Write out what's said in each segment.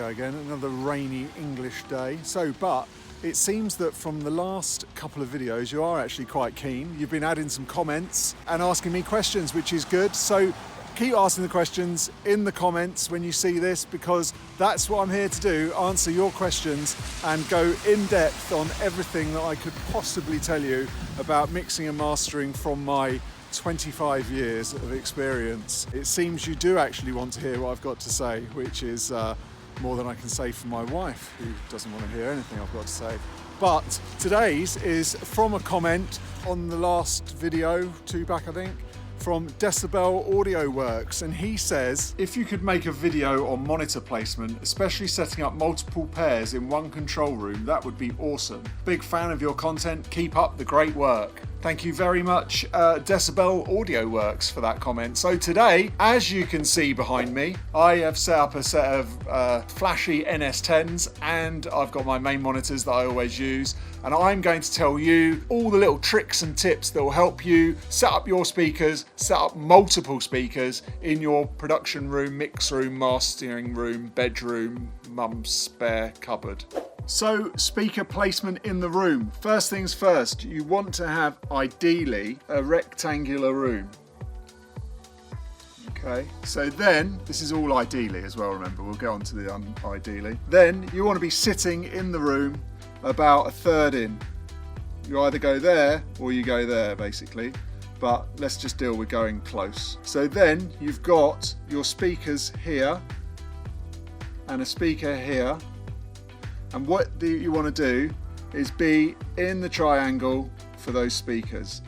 go again, another rainy English day. But it seems that from the last couple of videos you are actually quite keen. You've been adding some comments and asking me questions, which is good. So keep asking the questions in the comments when you see this, because that's what I'm here to do, answer your questions and go in depth on everything that I could possibly tell you about mixing and mastering from my 25 years of experience. It seems you do actually want to hear what I've got to say, which is more than I can say for my wife, who doesn't want to hear anything I've got to say. But today's is from a comment on the last video, 2 back I think, from Decibel Audio Works, and he says, if you could make a video on monitor placement, especially setting up multiple pairs in one control room, that would be awesome. Big fan of your content, keep up the great work. Thank you very much, Decibel Audio Works, for that comment. So today, as you can see behind me, I have set up a set of flashy NS10s, and I've got my main monitors that I always use, and I'm going to tell you all the little tricks and tips that will help you set up your speakers, set up multiple speakers in your production room, mix room, mastering room, bedroom, mum's spare cupboard. So, speaker placement in the room. First things first, you want to have ideally a rectangular room. Okay, so then, this is all ideally as well, remember, we'll get on to the ideally. Then you want to be sitting in the room about 1/3 in. You either go there or you go there basically, but let's just deal with going close. So then you've got your speakers here and a speaker here. And what you want to do is be in the triangle for those speakers.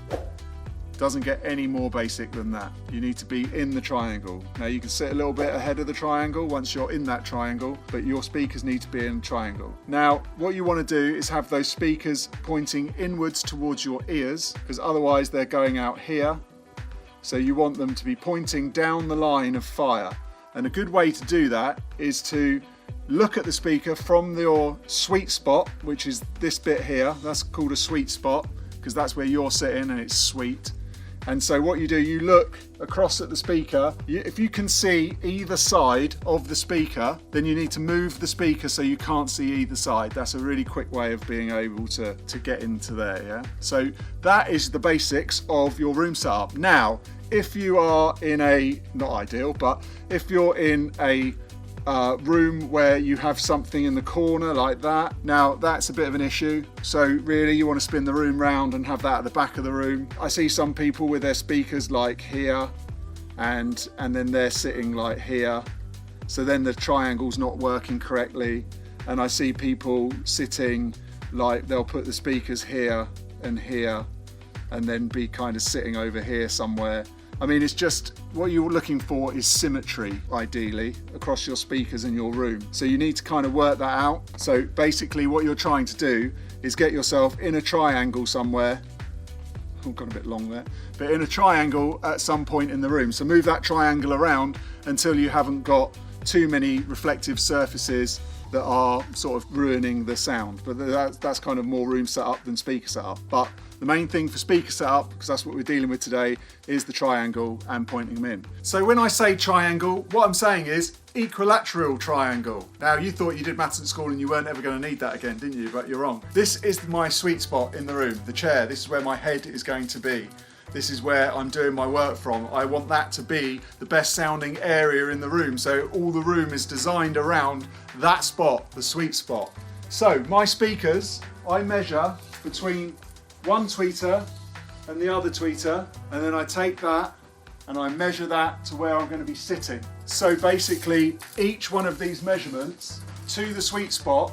Doesn't get any more basic than that. You need to be in the triangle. Now you can sit a little bit ahead of the triangle once you're in that triangle, but your speakers need to be in the triangle. Now, what you want to do is have those speakers pointing inwards towards your ears, because otherwise they're going out here. So you want them to be pointing down the line of fire. And a good way to do that is to look at the speaker from your sweet spot, which is this bit here. That's called a sweet spot because that's where you're sitting and it's sweet. And so what you do, you look across at the speaker. If you can see either side of the speaker, then you need to move the speaker so you can't see either side. That's a really quick way of being able to get into there, yeah? So that is the basics of your room setup. Now, if you are in a, not ideal, but if you're in a room where you have something in the corner like that, now that's a bit of an issue. So really you want to spin the room round and have that at the back of the room. I see some people with their speakers like here and then they're sitting like here, so then the triangle's not working correctly. And I see people sitting like they'll put the speakers here and then be kind of sitting over here somewhere. I mean, it's just what you're looking for is symmetry, ideally, across your speakers in your room. So you need to kind of work that out. So basically what you're trying to do is get yourself in a triangle somewhere. Oh, got a bit long there. But in a triangle at some point in the room. So move that triangle around until you haven't got too many reflective surfaces that are sort of ruining the sound. But that's kind of more room setup than speaker setup. But the main thing for speaker setup, because that's what we're dealing with today, is the triangle and pointing them in. So when I say triangle, what I'm saying is equilateral triangle. Now, you thought you did maths at school and you weren't ever going to need that again, didn't you? But you're wrong. This is my sweet spot in the room, the chair. This is where my head is going to be. This is where I'm doing my work from. I want that to be the best sounding area in the room. So all the room is designed around that spot, the sweet spot. So my speakers, I measure between one tweeter and the other tweeter, and then I take that and I measure that to where I'm going to be sitting. So basically each one of these measurements to the sweet spot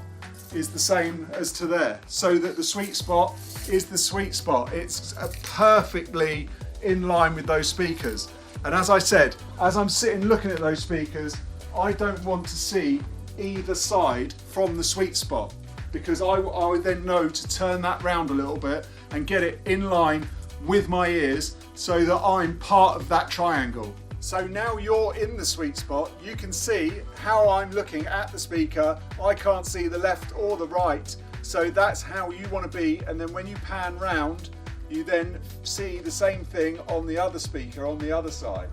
is the same as to there, so that the sweet spot is the sweet spot. It's perfectly in line with those speakers. And as I said, as I'm sitting looking at those speakers, I don't want to see either side from the sweet spot, because I would then know to turn that round a little bit and get it in line with my ears so that I'm part of that triangle. So now you're in the sweet spot, you can see how I'm looking at the speaker. I can't see the left or the right. So that's how you want to be. And then when you pan round, you then see the same thing on the other speaker on the other side.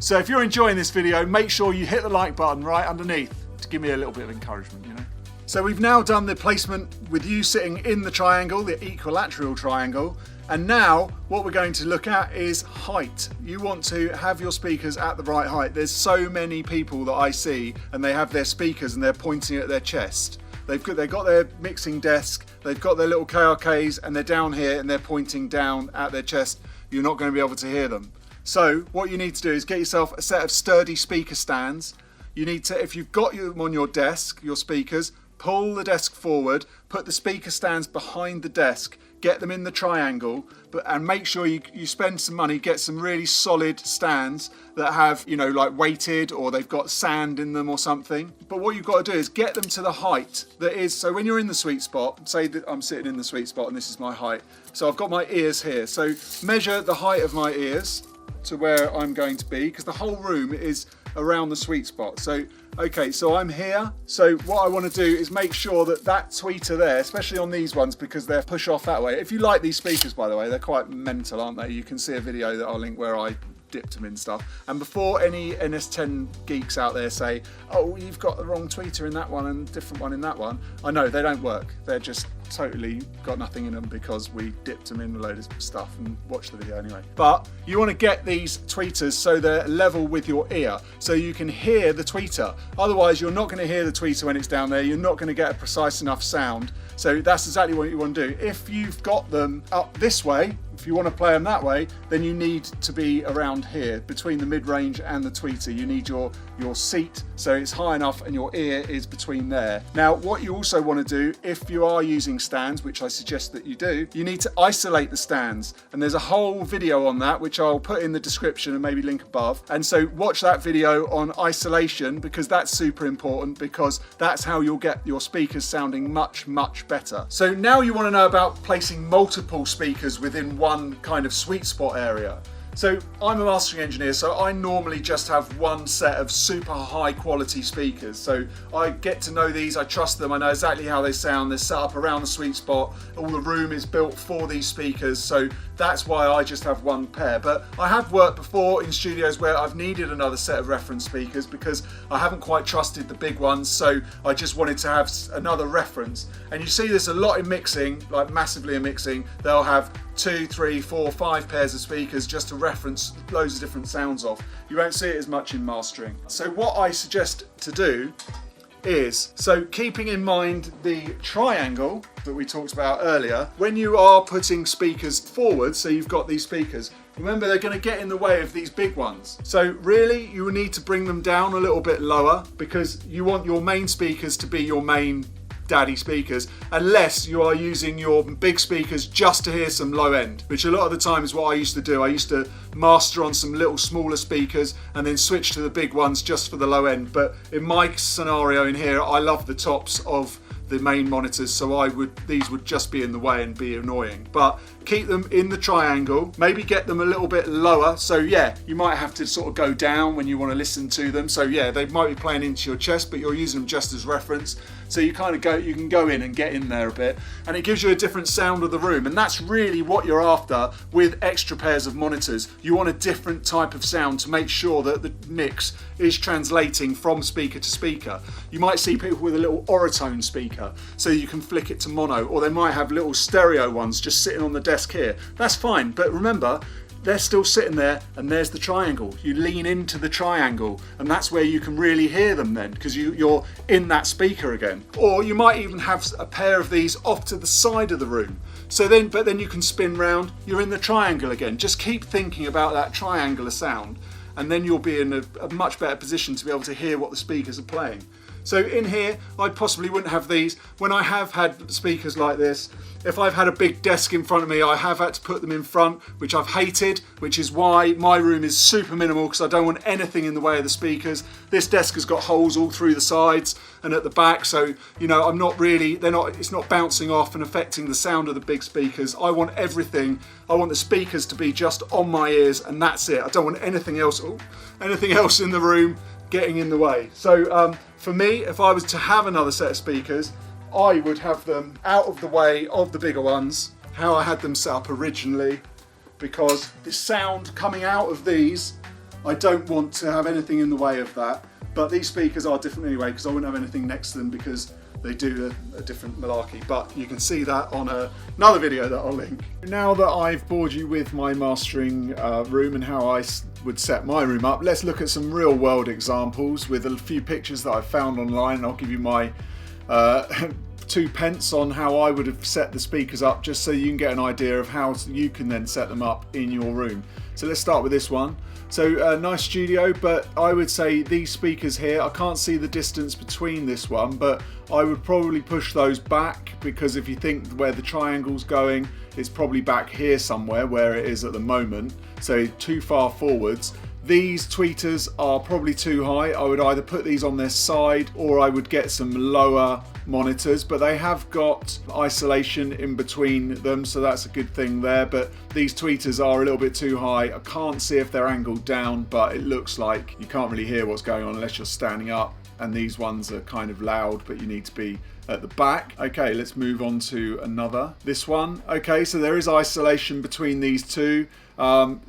So if you're enjoying this video, make sure you hit the like button right underneath to give me a little bit of encouragement, you know. So we've now done the placement with you sitting in the triangle, the equilateral triangle. And now what we're going to look at is height. You want to have your speakers at the right height. There's so many people that I see and they have their speakers and they're pointing at their chest. They've got their mixing desk, they've got their little KRKs and they're down here and they're pointing down at their chest. You're not going to be able to hear them. So what you need to do is get yourself a set of sturdy speaker stands. You need to, if you've got them on your desk, your speakers, pull the desk forward, put the speaker stands behind the desk, get them in the triangle, and make sure you spend some money, get some really solid stands that have, you know, like weighted or they've got sand in them or something. But what you've got to do is get them to the height that is, so when you're in the sweet spot, say that I'm sitting in the sweet spot and this is my height. So I've got my ears here. So measure the height of my ears to where I'm going to be, because the whole room is around the sweet spot. So okay, so I'm here. So what I want to do is make sure that that tweeter there, especially on these ones because they're push off that way. If you like these speakers, by the way, they're quite mental, aren't they? You can see a video that I'll link where I dipped them in stuff. And before any NS10 geeks out there say, oh, you've got the wrong tweeter in that one and a different one in that one, I know they don't work. They're just totally got nothing in them because we dipped them in a load of stuff and watched the video anyway. But you want to get these tweeters so they're level with your ear so you can hear the tweeter. Otherwise you're not going to hear the tweeter when it's down there. You're not going to get a precise enough sound. So that's exactly what you want to do. If you've got them up this way, if you want to play them that way, then you need to be around here between the mid-range and the tweeter. You need your seat so it's high enough and your ear is between there. Now what you also want to do, if you are using stands, which I suggest that you do, you need to isolate the stands, and there's a whole video on that which I'll put in the description and maybe link above. And so watch that video on isolation because that's super important, because that's how you'll get your speakers sounding much better. So now you want to know about placing multiple speakers within one kind of sweet spot area. So I'm a mastering engineer, so I normally just have one set of super high quality speakers. So I get to know these, I trust them, I know exactly how they sound, they're set up around the sweet spot, all the room is built for these speakers, so that's why I just have one pair. But I have worked before in studios where I've needed another set of reference speakers because I haven't quite trusted the big ones, so I just wanted to have another reference. And you see this a lot in mixing, like massively in mixing, they'll have 2, 3, 4, 5 pairs of speakers just to reference loads of different sounds off. You won't see it as much in mastering. So what I suggest to do is, so keeping in mind the triangle that we talked about earlier, when you are putting speakers forward, so you've got these speakers, remember they're going to get in the way of these big ones. So really you will need to bring them down a little bit lower because you want your main speakers to be your main daddy speakers, unless you are using your big speakers just to hear some low end, which a lot of the time is what I used to do. I used to master on some little smaller speakers and then switch to the big ones just for the low end. But in my scenario in here, I love the tops of the main monitors, so these would just be in the way and be annoying. But keep them in the triangle, maybe get them a little bit lower. So yeah, you might have to sort of go down when you want to listen to them. So yeah, they might be playing into your chest, but you're using them just as reference. So you kind of you can go in and get in there a bit, and it gives you a different sound of the room. And that's really what you're after with extra pairs of monitors. You want a different type of sound to make sure that the mix is translating from speaker to speaker. You might see people with a little Oratone speaker, so you can flick it to mono, or they might have little stereo ones just sitting on the desk here. That's fine, but remember, they're still sitting there and there's the triangle. You lean into the triangle and that's where you can really hear them then, because you're in that speaker again. Or you might even have a pair of these off to the side of the room. But then you can spin round, you're in the triangle again. Just keep thinking about that triangular sound and then you'll be in a much better position to be able to hear what the speakers are playing. So in here, I possibly wouldn't have these. When I have had speakers like this, if I've had a big desk in front of me, I have had to put them in front, which I've hated, which is why my room is super minimal, because I don't want anything in the way of the speakers. This desk has got holes all through the sides and at the back, so you know, it's not bouncing off and affecting the sound of the big speakers. I want everything. I want the speakers to be just on my ears and that's it. I don't want anything else in the room getting in the way. So for me, if I was to have another set of speakers, I would have them out of the way of the bigger ones, how I had them set up originally, because the sound coming out of these I don't want to have anything in the way of that. But these speakers are different anyway, because I wouldn't have anything next to them because they do a different malarkey. But you can see that on another video that I'll link. Now that I've bored you with my mastering room and how I would set my room up, let's look at some real world examples with a few pictures that I've found online. And I'll give you my 2 pence on how I would have set the speakers up, just so you can get an idea of how you can then set them up in your room. So let's start with this one. So nice studio, but I would say these speakers here, I can't see the distance between this one, but I would probably push those back, because if you think where the triangle's going, it's probably back here somewhere where it is at the moment. So too far forwards. These tweeters are probably too high. I would either put these on their side or I would get some lower monitors, but they have got isolation in between them, so that's a good thing there. But these tweeters are a little bit too high. I can't see if they're angled down, but it looks like you can't really hear what's going on unless you're standing up. And these ones are kind of loud, but you need to be at the back. Okay, let's move on to another. This one. Okay, so there is isolation between these two.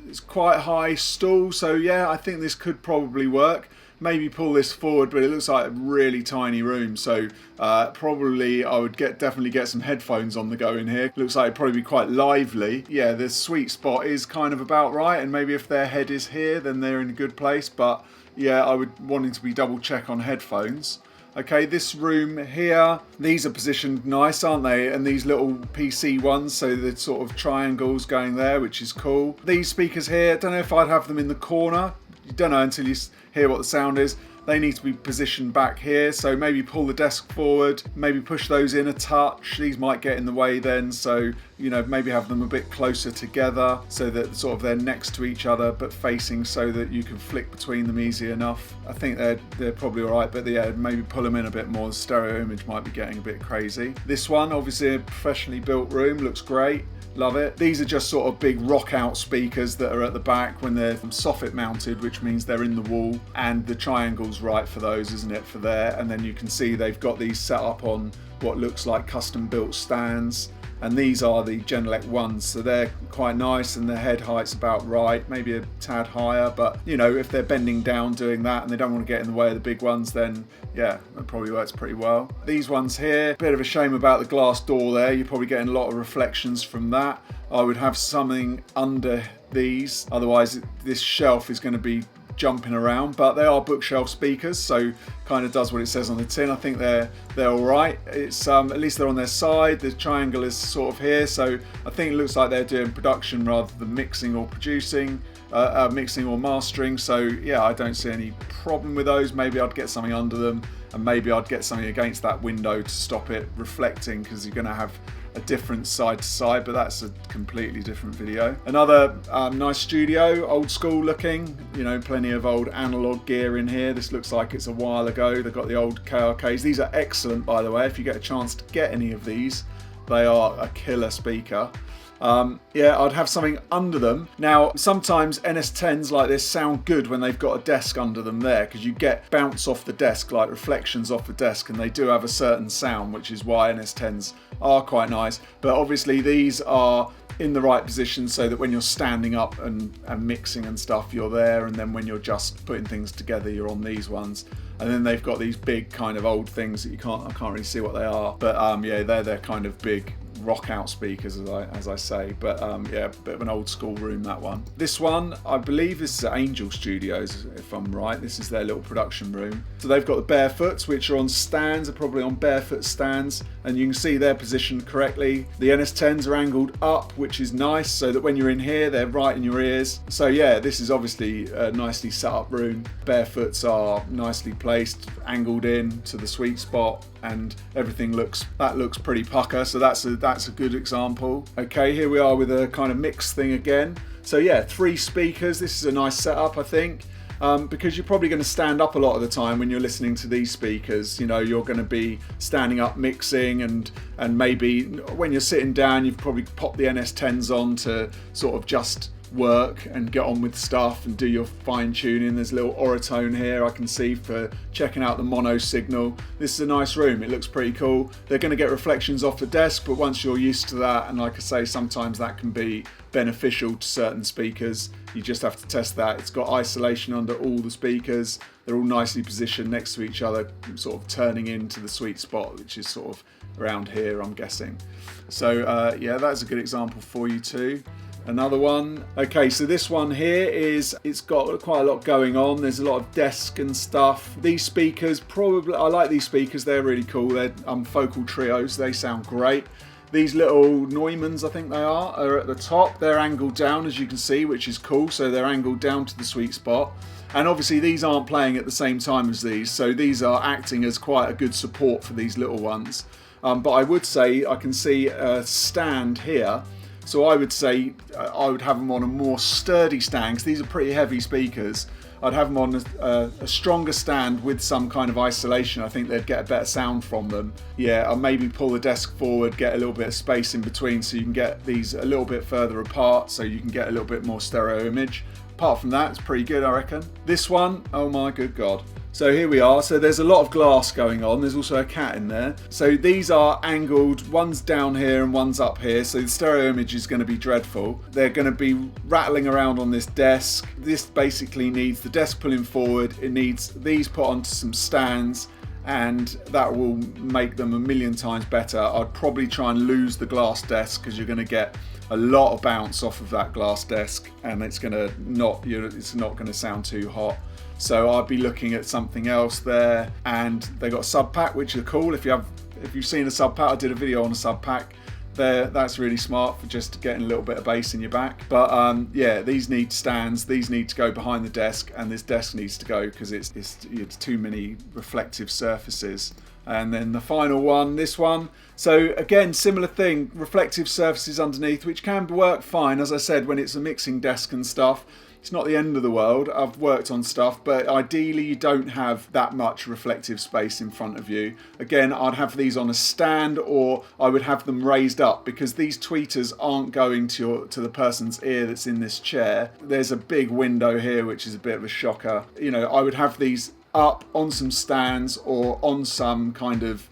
It's quite high stool, so yeah, I think this could probably work. Maybe pull this forward, but it looks like a really tiny room, so probably I would definitely get some headphones on the go in here. Looks like it'd probably be quite lively. Yeah, the sweet spot is kind of about right, and maybe if their head is here, then they're in a good place, but yeah, I would want it to be double check on headphones. Okay, this room here, these are positioned nice, aren't they? And these little PC ones, so the sort of triangles going there, which is cool. These speakers here, don't know if I'd have them in the corner. You don't know until you hear what the sound is. They need to be positioned back here, so maybe pull the desk forward, maybe push those in a touch. These might get in the way then, so you know, maybe have them a bit closer together so that sort of they're next to each other but facing, so that you can flick between them easy enough. I think they're probably all right, but yeah, maybe pull them in a bit more. The stereo image might be getting a bit crazy. This one, obviously a professionally built room, looks great. Love it. These are just sort of big rock out speakers that are at the back when they're soffit mounted, which means they're in the wall, and the triangle's right for those, isn't it, for there. And then you can see they've got these set up on what looks like custom built stands, and these are the Genelec ones, so they're quite nice and the head height's about right, maybe a tad higher, but you know, if they're bending down doing that and they don't want to get in the way of the big ones, then yeah, that probably works pretty well. These ones here, bit of a shame about the glass door there. You're probably getting a lot of reflections from that. I would have something under these, otherwise this shelf is going to be jumping around, but they are bookshelf speakers, so kind of does what it says on the tin. I think they're all right. It's at least they're on their side. The triangle is sort of here, so I think it looks like they're doing production rather than mixing or producing, mixing or mastering. So yeah, I don't see any problem with those. Maybe I'd get something under them, and maybe I'd get something against that window to stop it reflecting, because you're going to have a different side to side, but that's a completely different video. Another nice studio, old school looking, you know, plenty of old analog gear in here. This looks like it's a while ago. They've got the old KRKs. These are excellent, by the way. If you get a chance to get any of these, they are a killer speaker. Yeah, I'd have something under them. Now, sometimes NS10s like this sound good when they've got a desk under them there, because you get bounce off the desk, like reflections off the desk, and they do have a certain sound, which is why NS10s are quite nice. But obviously these are in the right position so that when you're standing up and mixing and stuff, you're there, and then when you're just putting things together, you're on these ones. And then they've got these big kind of old things that I can't really see what they are, but yeah, they're kind of big rock out speakers, as I say, but yeah, a bit of an old school room, that one. This one, I believe this is at Angel Studios, if I'm right. This is their little production room. So they've got the Barefoots, which are on stands, are probably on barefoot stands, and you can see they're positioned correctly. The NS10s are angled up, which is nice, so that when you're in here, they're right in your ears. So yeah, this is obviously a nicely set up room. Barefoots are nicely placed, angled in to the sweet spot, and everything looks pretty pucker, so that's a good example. Okay, here we are with a kind of mix thing again. So yeah, 3 speakers. This is a nice setup, I think, because you're probably going to stand up a lot of the time when you're listening to these speakers. You know, you're going to be standing up mixing, and maybe when you're sitting down, you've probably popped the NS10s on to sort of just work and get on with stuff and do your fine tuning. There's a little Oratone here I can see for checking out the mono signal. This is a nice room, it looks pretty cool. They're going to get reflections off the desk, but once you're used to that, and like I say, sometimes that can be beneficial to certain speakers, you just have to test that. It's got isolation under all the speakers. They're all nicely positioned next to each other, sort of turning into the sweet spot, which is sort of around here, I'm guessing. So yeah, that's a good example for you too. Another one. Okay, so this one here it's got quite a lot going on. There's a lot of desk and stuff. These speakers, probably, I like these speakers. They're really cool. They're focal trios. They sound great. These little Neumanns, I think they are at the top. They're angled down, as you can see, which is cool. So they're angled down to the sweet spot. And obviously these aren't playing at the same time as these, so these are acting as quite a good support for these little ones. But I would say I can see a stand here. So I would say I would have them on a more sturdy stand, because these are pretty heavy speakers. I'd have them on a stronger stand with some kind of isolation. I think they'd get a better sound from them. Yeah, I'll maybe pull the desk forward, get a little bit of space in between so you can get these a little bit further apart so you can get a little bit more stereo image. Apart from that, it's pretty good, I reckon. This one, oh my good God. So here we are. So there's a lot of glass going on. There's also a cat in there. So these are angled. One's down here and one's up here. So the stereo image is going to be dreadful. They're going to be rattling around on this desk. This basically needs the desk pulling forward. It needs these put onto some stands, and that will make them a million times better. I'd probably try and lose the glass desk, because you're going to get a lot of bounce off of that glass desk, and it's going to it's not going to sound too hot. So I'd be looking at something else there. And they got a sub pack, which are cool. If you've seen a sub pack, I did a video on a sub pack there. That's really smart for just getting a little bit of bass in your back. But yeah, these need stands. These need to go behind the desk, and this desk needs to go because it's too many reflective surfaces. And then the final one, this one. So again, similar thing, reflective surfaces underneath, which can work fine, as I said, when it's a mixing desk and stuff. It's not the end of the world. I've worked on stuff, but ideally you don't have that much reflective space in front of you. Again, I'd have these on a stand, or I would have them raised up, because these tweeters aren't going to the person's ear that's in this chair. There's a big window here, which is a bit of a shocker. You know, I would have these up on some stands or on some kind of,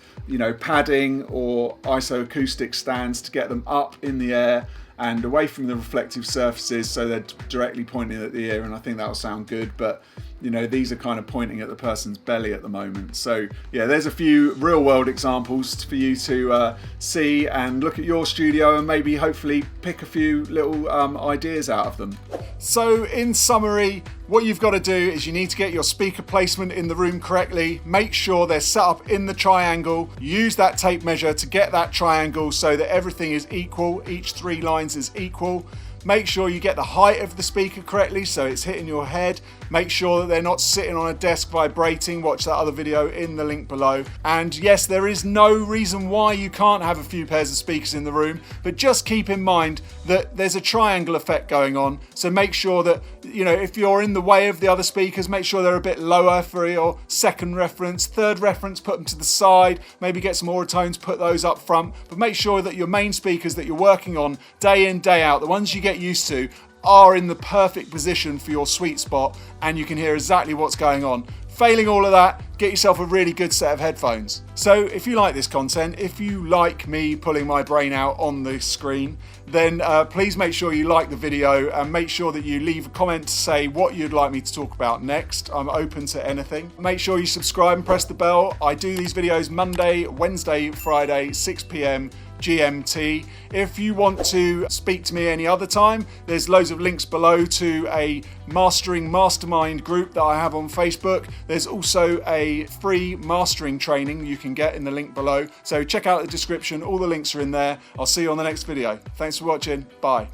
padding or isoacoustic stands to get them up in the air and away from the reflective surfaces, so they're directly pointing at the ear, and I think that'll sound good. But these are kind of pointing at the person's belly at the moment. So yeah, there's a few real world examples for you to see and look at your studio, and maybe hopefully pick a few little ideas out of them. So in summary, what you've got to do is you need to get your speaker placement in the room correctly. Make sure they're set up in the triangle. Use that tape measure to get that triangle so that everything is equal. Each 3 lines is equal. Make sure you get the height of the speaker correctly so it's hitting your head. Make sure that they're not sitting on a desk vibrating. Watch that other video in the link below. And yes, there is no reason why you can't have a few pairs of speakers in the room, but just keep in mind that there's a triangle effect going on. So make sure that, if you're in the way of the other speakers, make sure they're a bit lower for your second reference. Third reference, put them to the side. Maybe get some Oratones, put those up front. But make sure that your main speakers that you're working on day in, day out, the ones you get used to, are in the perfect position for your sweet spot, and you can hear exactly what's going on. Failing all of that, get yourself a really good set of headphones. So if you like this content, if you like me pulling my brain out on the screen, then please make sure you like the video, and make sure that you leave a comment to say what you'd like me to talk about next. I'm open to anything. Make sure you subscribe and press the bell. I do these videos Monday, Wednesday, Friday, 6 p.m. GMT. If you want to speak to me any other time, there's loads of links below to a mastering mastermind group that I have on Facebook. There's also a free mastering training you can get in the link below. So check out the description. All the links are in there. I'll see you on the next video. Thanks for watching. Bye.